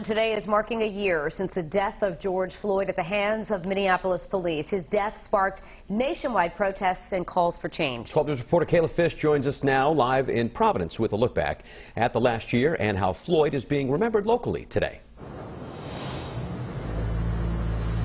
Today is marking a year since the death of George Floyd at the hands of Minneapolis police. His death sparked nationwide protests and calls for change. 12 News reporter KAYLA joins us now live in Providence with a look back at the last year and how Floyd is being remembered locally today.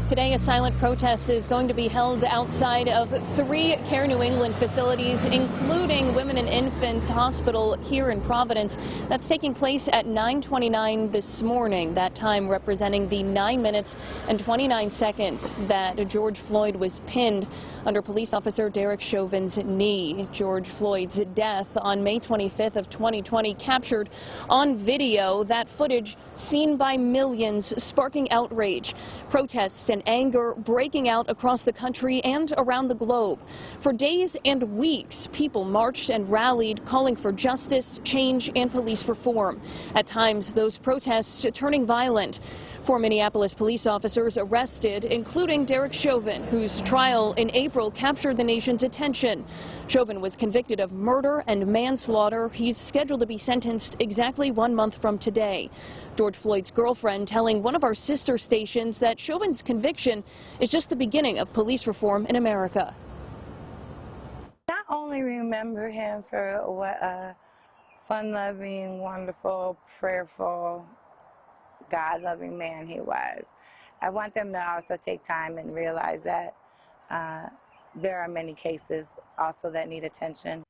Today, a silent protest is going to be held outside of 3 Care New England facilities, including Women and Infants Hospital here in Providence. That's taking place at 9:29 this morning, that time representing the 9 minutes and 29 seconds that George Floyd was pinned under police officer Derek Chauvin's knee. George Floyd's death on May 25th of 2020 captured on video. That footage seen by millions, sparking outrage, protests and anger breaking out across the country and around the globe. For days and weeks, people marched and rallied, calling for justice, change, and police reform. At times, those protests turning violent. 4 Minneapolis police officers arrested, including Derek Chauvin, whose trial in April captured the nation's attention. Chauvin was convicted of murder and manslaughter. He's scheduled to be sentenced exactly 1 month from today. George Floyd's girlfriend telling one of our sister stations that Chauvin's conviction is just the beginning of police reform in America. Not only remember him for what a fun-loving, wonderful, prayerful, God-loving man he was, I want them to also take time and realize that there are many cases also that need attention.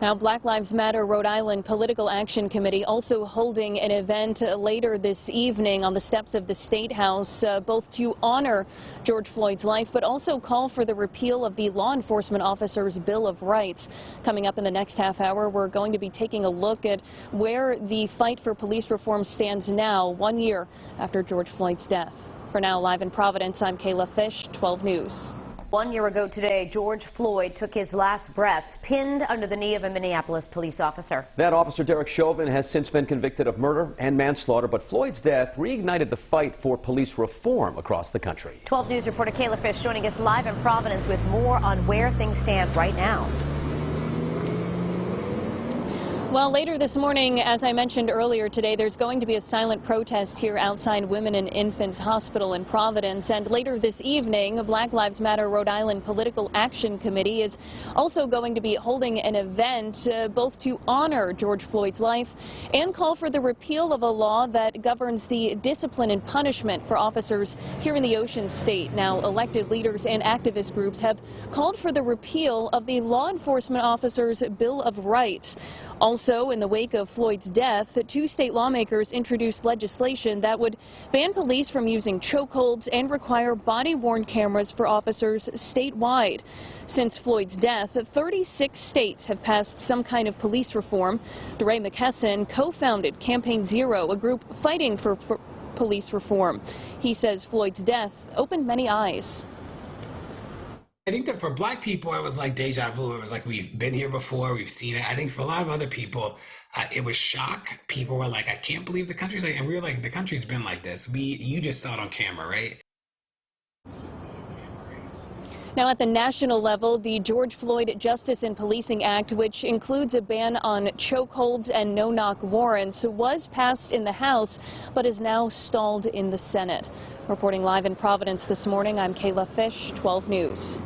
Now, Black Lives Matter Rhode Island Political Action Committee also holding an event later this evening on the steps of the State House, both to honor George Floyd's life, but also call for the repeal of the law enforcement officers' Bill of Rights. Coming up in the next half hour, we're going to be taking a look at where the fight for police reform stands now, 1 year after George Floyd's death. For now, live in Providence, I'm KAYLA, 12 News. 1 year ago today, George Floyd took his last breaths pinned under the knee of a Minneapolis police officer. That officer, Derek Chauvin, has since been convicted of murder and manslaughter, but Floyd's death reignited the fight for police reform across the country. 12 News reporter KAYLA joining us live in Providence with more on where things stand right now. Well, later this morning, as I mentioned earlier today, there's going to be a silent protest here outside Women and Infants Hospital in Providence. And later this evening, Black Lives Matter Rhode Island Political Action Committee is also going to be holding an event both to honor George Floyd's life and call for the repeal of a law that governs the discipline and punishment for officers here in the Ocean State. Now, elected leaders and activist groups have called for the repeal of the law enforcement officers' Bill of Rights. Also, in the wake of Floyd's death, 2 state lawmakers introduced legislation that would ban police from using chokeholds and require body-worn cameras for officers statewide. Since Floyd's death, 36 states have passed some kind of police reform. DERAY MCKESSON co-founded Campaign Zero, a group fighting for police reform. He says Floyd's death opened many eyes. I think that for Black people, it was like deja vu. It was like we've been here before, we've seen it. I think for a lot of other people, it was shock. People were like, I can't believe the country's like, and we were like, the country's been like this. You just saw it on camera, right? Now, at the national level, the George Floyd Justice and Policing Act, which includes a ban on chokeholds and no-knock warrants, was passed in the House, but is now stalled in the Senate. Reporting live in Providence this morning, I'm KAYLA, 12 News.